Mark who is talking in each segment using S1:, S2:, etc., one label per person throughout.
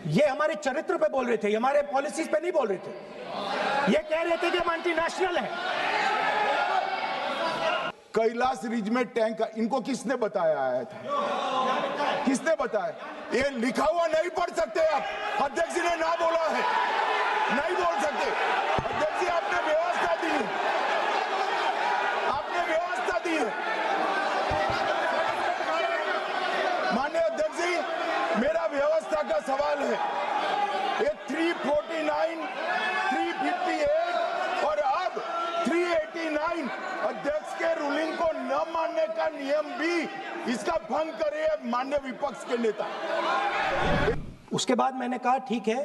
S1: ये हमारे चरित्र पे बोल रहे थे, ये हमारे पॉलिसीज पे नहीं बोल रहे थे। ये कह रहे थे कि हम एंटी नेशनल हैं।
S2: कैलाश रिज में टैंक, इनको किसने बताया आया था? किसने बताया? ये लिखा हुआ नहीं पढ़ सकते आप। अध्यक्ष जी ने ना बोला है, नहीं बोल सकते। अध्यक्ष जी आपने व्यवस्था दी है, आपने व्यवस्था दी है। माननीय अध्यक्ष जी, मेरा व्यवस्था का सवाल है। ये 349, 358 और अब 389 अध्यक्ष के रूलिंग को न मानने का नियम भी इसका भंग करे माननीय विपक्ष के नेता।
S1: उसके बाद मैंने कहा ठीक है,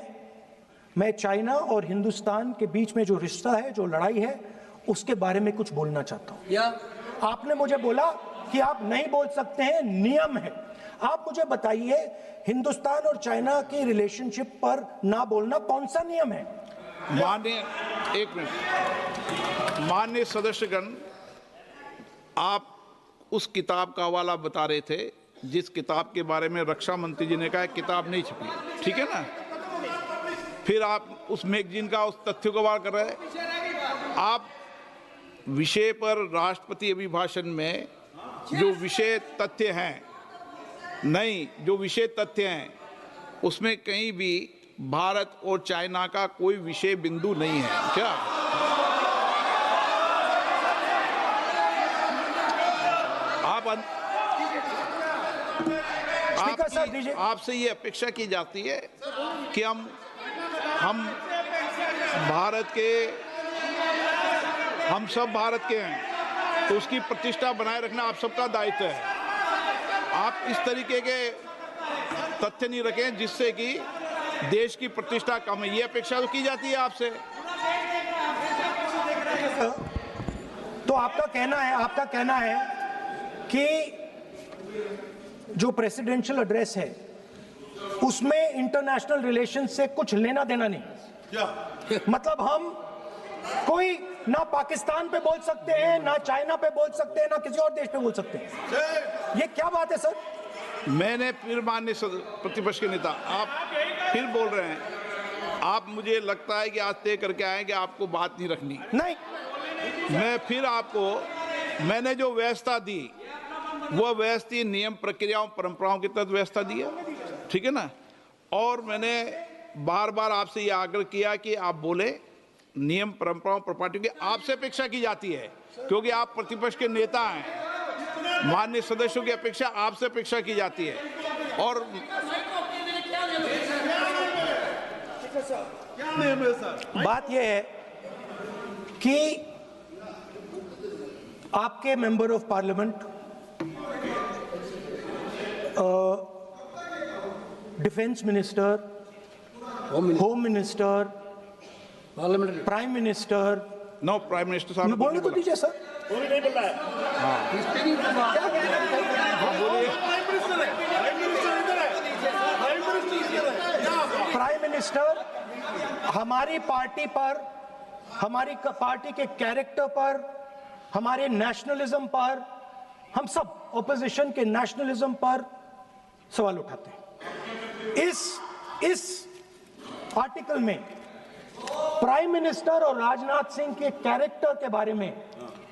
S1: मैं चाइना और हिंदुस्तान के बीच में जो रिश्ता है, जो लड़ाई है, उसके बारे में कुछ बोलना चाहता हूं। आपने मुझे बोला कि आप नहीं बोल सकते हैं, नियम है। आप मुझे बताइए, हिंदुस्तान और चाइना की रिलेशनशिप पर ना बोलना कौन सा नियम है?
S3: एक मिनट, माननीय सदस्यगण, आप उस किताब का हवाला बता रहे थे जिस किताब के बारे में रक्षा मंत्री जी ने कहा किताब नहीं छपी, ठीक है ना? फिर आप उस मैगजीन का उस तथ्य को वार कर रहे हैं। आप विषय पर राष्ट्रपति अभिभाषण में जो विषय तथ्य हैं, नहीं, जो विषय तथ्य हैं उसमें कहीं भी भारत और चाइना का कोई विषय बिंदु नहीं है क्या? आपसे ये अपेक्षा की जाती है कि हम भारत के, हम सब भारत के हैं, तो उसकी प्रतिष्ठा बनाए रखना आप सबका दायित्व है। आप इस तरीके के तथ्य नहीं रखें जिससे कि देश की प्रतिष्ठा कम है, ये अपेक्षा तो की जाती है आपसे।
S1: तो आपका कहना है कि जो प्रेसिडेंशियल एड्रेस है उसमें इंटरनेशनल रिलेशन से कुछ लेना देना नहीं। मतलब हम कोई ना पाकिस्तान पे बोल सकते हैं, ना चाइना पे बोल सकते हैं, ना किसी और देश पे बोल सकते हैं। ये क्या बात है सर?
S3: मैंने फिर, माननीय प्रतिपक्ष के नेता, आप फिर बोल रहे हैं। आप, मुझे लगता है कि आज तय करके आए कि आपको बात नहीं रखनी।
S1: नहीं,
S3: मैं फिर आपको, मैंने जो व्यवस्था दी वो व्यवस्था नियम, प्रक्रियाओं, परंपराओं के तहत व्यवस्था दी है, ठीक है ना? और मैंने बार बार आपसे ये आग्रह किया कि आप बोले, नियम, परंपराओं, प्रॉपर्टियों की आपसे अपेक्षा की जाती है क्योंकि आप प्रतिपक्ष के नेता हैं। माननीय सदस्यों की अपेक्षा आपसे अपेक्षा की जाती है। और
S1: बात यह है कि आपके member of parliament, defence minister, home minister, prime minister,
S3: no, prime minister साहब
S1: बोलने तो दीजिए सर।
S3: वो भी नहीं बोला है।
S1: प्राइम मिनिस्टर हमारी पार्टी पर, हमारी पार्टी के कैरेक्टर पर, हमारे नेशनलिज्म पर, हम सब ऑपोजिशन के नेशनलिज्म पर सवाल उठाते हैं। इस आर्टिकल में प्राइम मिनिस्टर और राजनाथ सिंह के कैरेक्टर के बारे में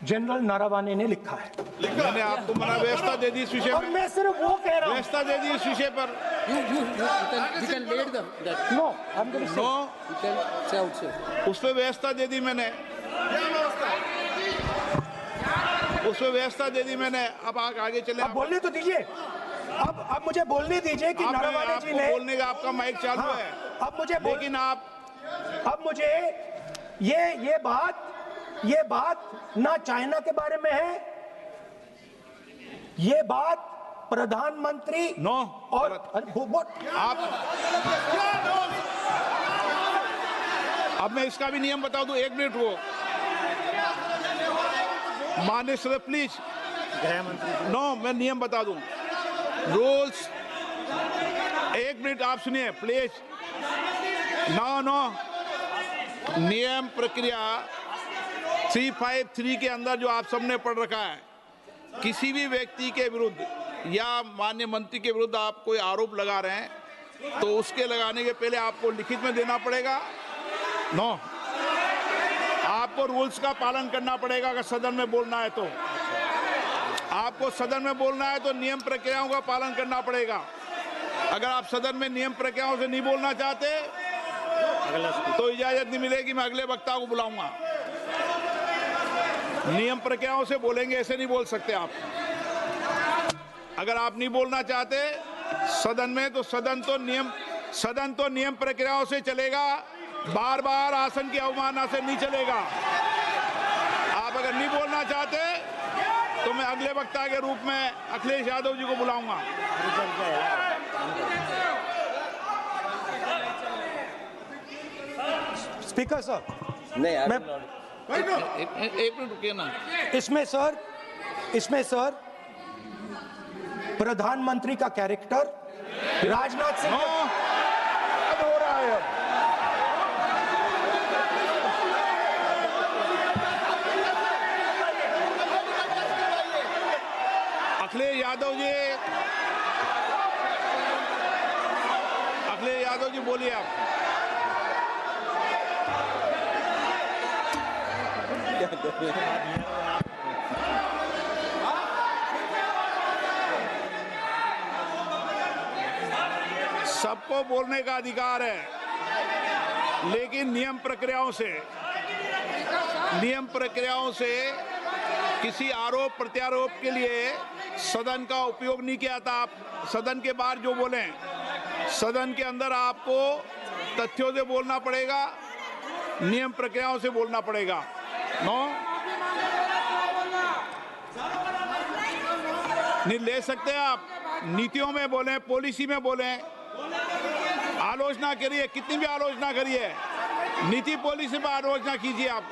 S1: जनरल नारावाने ने लिखा है।
S3: मैंने आपको मना व्यवस्था दे दी इस विषय
S1: और
S3: में।
S1: मैं सिर्फ वो कह रहा हूं,
S3: व्यवस्था दे दी इस विषय पर। उस पर व्यवस्था दे दी मैंने, उस पर व्यवस्था दे दी मैंने। अब आगे चले।
S1: अब बोलने तो दीजिए। अब मुझे बोलने दीजिए कि नारावाने जी ने,
S3: बोलने का आपका माइक चालू है।
S1: अब मुझे,
S3: लेकिन
S1: अब मुझे ये बात ना चाइना के बारे में है, ये बात प्रधानमंत्री
S3: नो
S1: और
S3: आप, अब मैं इसका भी नियम बता दूं, 1 मिनट वो माननीय सदस्य प्लीज, गृह मंत्री, नो, मैं नियम बता दूं, रूल्स, 1 मिनट आप सुनिए प्लीज। नो, नियम प्रक्रिया 353 के अंदर जो आप सबने पढ़ रखा है, किसी भी व्यक्ति के विरुद्ध या माननीय मंत्री के विरुद्ध आप कोई आरोप लगा रहे हैं तो उसके लगाने के पहले आपको लिखित में देना पड़ेगा। नो, आपको रूल्स का पालन करना पड़ेगा। अगर सदन में बोलना है तो आपको सदन में बोलना है तो नियम प्रक्रियाओं का पालन करना पड़ेगा। अगर आप सदन में नियम प्रक्रियाओं से नहीं बोलना चाहते तो इजाजत नहीं मिलेगी, मैं अगले वक्ता को बुलाऊंगा। नियम प्रक्रियाओं से बोलेंगे, ऐसे नहीं बोल सकते आप। अगर आप नहीं बोलना चाहते सदन में तो सदन तो नियम प्रक्रियाओं से चलेगा, बार बार आसन की अवमानना से नहीं चलेगा। आप अगर नहीं बोलना चाहते तो मैं अगले वक्ता के रूप में अखिलेश यादव जी को बुलाऊंगा।
S1: स्पीकर सर,
S4: नहीं
S1: मैं
S3: एक मिनट रुकिए ना।
S1: इसमें सर प्रधानमंत्री का कैरेक्टर राजनाथ सिंह
S2: अब हो रहा है।
S3: अखिलेश यादव जी बोलिए आप। सबको बोलने का अधिकार है, लेकिन नियम प्रक्रियाओं से किसी आरोप प्रत्यारोप के लिए सदन का उपयोग नहीं किया था। आप सदन के बाहर जो बोलें, सदन के अंदर आपको तथ्यों से बोलना पड़ेगा, नियम प्रक्रियाओं से बोलना पड़ेगा। नो, नहीं ले सकते आप। नीतियों में बोलें, पॉलिसी में बोलें, आलोचना करिए, कितनी भी आलोचना करिए, नीति पॉलिसी पर आलोचना कीजिए आप।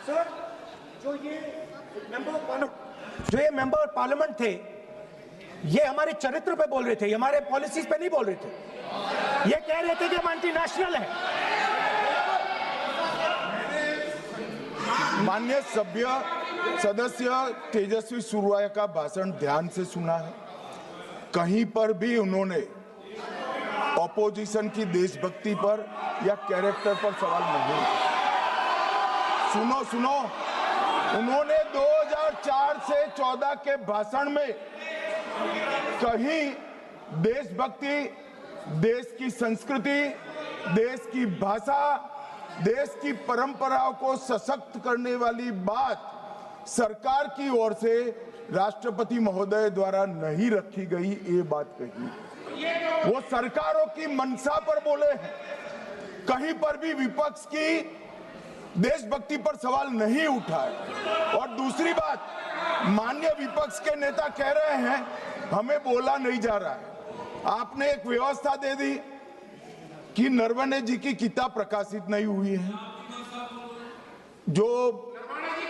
S1: सर, जो ये मेंबर पार्लियामेंट थे, ये हमारे चरित्र पे बोल रहे थे, हमारे पॉलिसीज पे नहीं बोल रहे थे। ये कह रहे थे कि हम एंटी नेशनल हैं।
S2: माननीय सदस्य तेजस्वी सूर्या का भाषण ध्यान से सुना है। कहीं पर भी उन्होंने ऑपोजिशन की देशभक्ति पर या कैरेक्टर पर सवाल नहीं। सुनो, उन्होंने 2004 से 14 के भाषण में कहीं देशभक्ति, देश की संस्कृति, देश की भाषा, देश की परंपराओं को सशक्त करने वाली बात सरकार की ओर से राष्ट्रपति महोदय द्वारा नहीं रखी गई, ये बात कही। वो सरकारों की मंशा पर बोले हैं। कहीं पर भी विपक्ष की देशभक्ति पर सवाल नहीं उठाए। और दूसरी बात, माननीय विपक्ष के नेता कह रहे हैं हमें बोला नहीं जा रहा है। आपने एक व्यवस्था दे दी कि नरवणे जी की किताब प्रकाशित नहीं हुई है, जो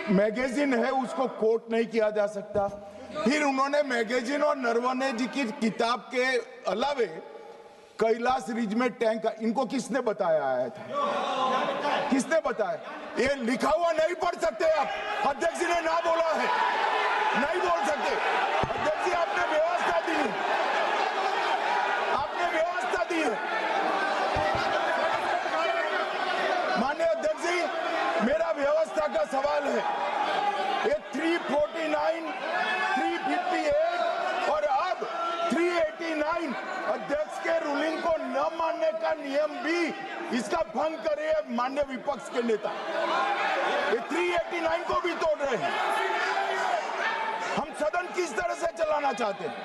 S2: मैगजीन है उसको कोट नहीं किया जा सकता। फिर उन्होंने मैगजीन और नरवणे जी की किताब के अलावे कैलाश रिज में टैंक, इनको किसने बताया आया था? किसने बताया? ये लिखा हुआ नहीं पढ़ सकते आप। अध्यक्ष जी ने ना बोला है, नहीं बोल सकते। अध्यक्ष जी आपने व्यवस्था दी है, आपने व्यवस्था दी है। माननीय अध्यक्ष जी, मेरा व्यवस्था का सवाल है। ये 349, 358 और अब 389 अध्यक्ष के रूलिंग को न मानने का नियम भी इसका भंग करे माननीय विपक्ष के नेता। ये 389 को भी तोड़ रहे हैं। हम सदन किस तरह से चलाना चाहते हैं?